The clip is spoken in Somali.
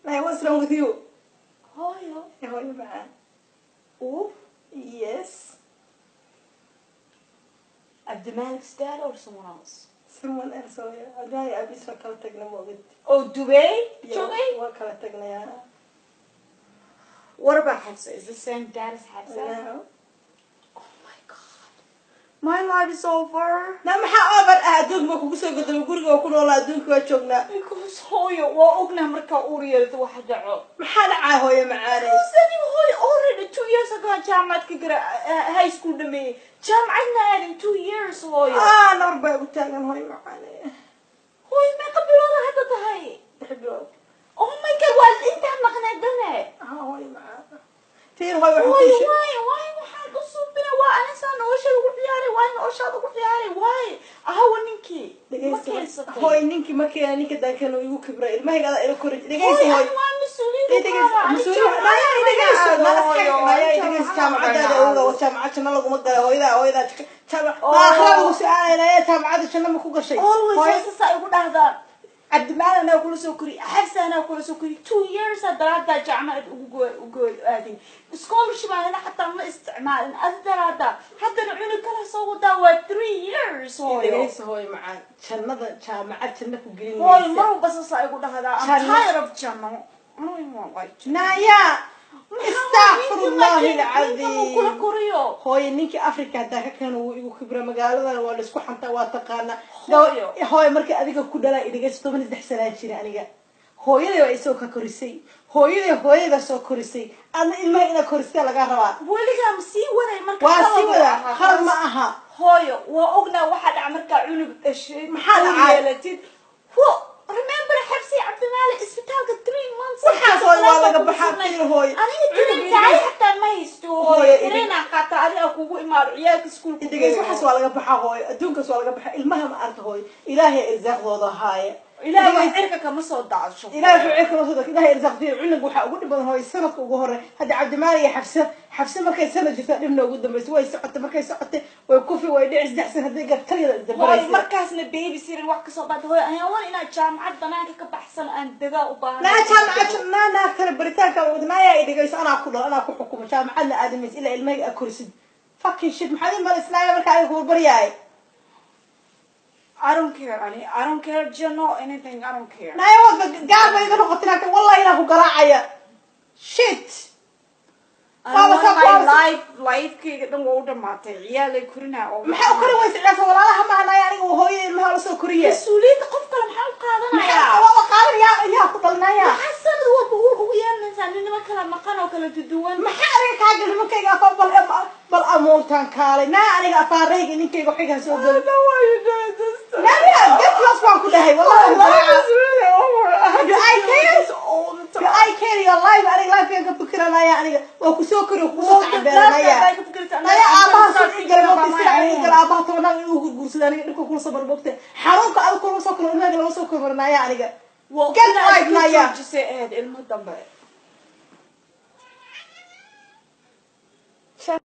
Hey, what's wrong with you? Hooyo. Hooyo macaan. Oof. Yes. Abdulmalik's dad or someone else? Someone else, hooyo. Adaayo abis waa kala tagna moogid. Oh, Dubai? Joogay? Waa kala tagnaya. What about Hafsa? Is the same dad as Hafsa? No. Oh my god. My life is over. Na maxaa over adduunka ma kugu soo goday guriga oo ku nool adduunka waa joognaa. Because hooyo waa ognahay marka uur yeelto waxa dhaco. Maxaa dhacay hooyo macaanay? Sidii hooyo already 2 years ago jaamacad ka gara high school dhameeyay. Jaamacadna aadin 2 years hooyo. Nar bay u taagan hooyo macaanay. Hooyo ma qabilooda hadda tahay. Xiblood. Oh my god, waa inta maqnaadane. Hooyo macaan. Tiin hooyo waxa ku Why waxaan u suubina waa aniga nolosha ugu ciyaaray waa nolosha ugu ciyaaray why ahaw ninkii hooyo ninkii markii ninka dankan uu igu kibray ilmahayga ila korin dhageysi hooyo waa mas'uuliyad jaamacadna laguma gala hooyada jaamacadda ma ku gashay hooyo saa igu dhahdaa Abdulmalik أنا أقول سكري حفصة أنا أقول سكري 2 years هذا جامعة وقول هذه scholarship أنا حتى ما استعمال هذا حتى العيون كلها صودا و 3 years هوي معان شنطة جامعة شنطة وقرين هوي مرة بس صار يقول هذا I'm tired of جامعة نايا استغفر الله العظيم كل كوريو هوي نيكي أفريقيا ده كانوا يخبروا مقالة ولا سكوا حتى واتقانا هوي مركي أديك كودلا إذا جت تومن الدحسلات شيء أنا جا هوي ده يسوق كوريسي هوي ده سوق كوريسي أنا إلما إنا كوريسي على جروا ولي جام سي ولا مركي واسي ولا خلاص معها هوي وأغنى واحد عمرك عيونه بتشيل محل عائلتي هو remember حبسي Abdulmalik isbitaalka 3 months waxaas waa laga baxay hooyo aniga tahay hatta ma haysto hooyo inaan qata adiga kugu imaado ciyaalka iskuulka digays waxaas waa laga baxay hooyo adduunkaas waa laga baxay ilmaha ma arka hooyo ilaahay irsaaqdooda haaya ilaahay cirka kama soo dacasho ilaahay cirka ma soo dacasho ilaahay irsaaqdiyo cunug waxa ugu dhiban hooyo sanadka ugu hore hada Abdulmalik iyo xafsa markay sanad jirta dhibna ugu dambeysay way socotay markay socotay way kufi way dhicis daxsan haday gabtayda dabaraysa markaasna baby sirin wax ka soo baad hooyo ayaan ina jaamacad banaanka ka baxsan aan daga u baahan la jaamacad na kala baritaanka wadnaaya ay dhigayso ana ku dhal ana ku xukumo jaamacadna aadamis ila ilmahay akursid fucking shit maxay mar islaaya marka ay ku baryaay I don't care ani I don't care Jano anything I don't care na ay wad gaabay iga noqotina wallahi ina ku garaacaya shit life kayga dhan waa u dhamaatay ciyaalay korina oo maxaa u kori waysa ciyaas walaalaha ma hanaya aniga hooyada ilmaha la soo koriye suuliid qof kale maxaa u qaadanaya waa qaadan yaa ku dalnaya xasan waa ugu yeelanaysaa ninima kala maqan oo kala duwan maxaa aniga ka gal nimankayga afar bal amoontan kaalay na aniga afaarayga ninkayga xiga soo galay لا get lost waan ku dhahay I care your life aniga life ka fikiranaaya aniga waa ku soo kori ku soo tabeeranaya naya aabaha soo gal aabaha toona inuu guursado aniga dhulka kula soo barbogtay xarunka aad kula soo koro inaga la soo korinaya aniga get life naya ilmo dambe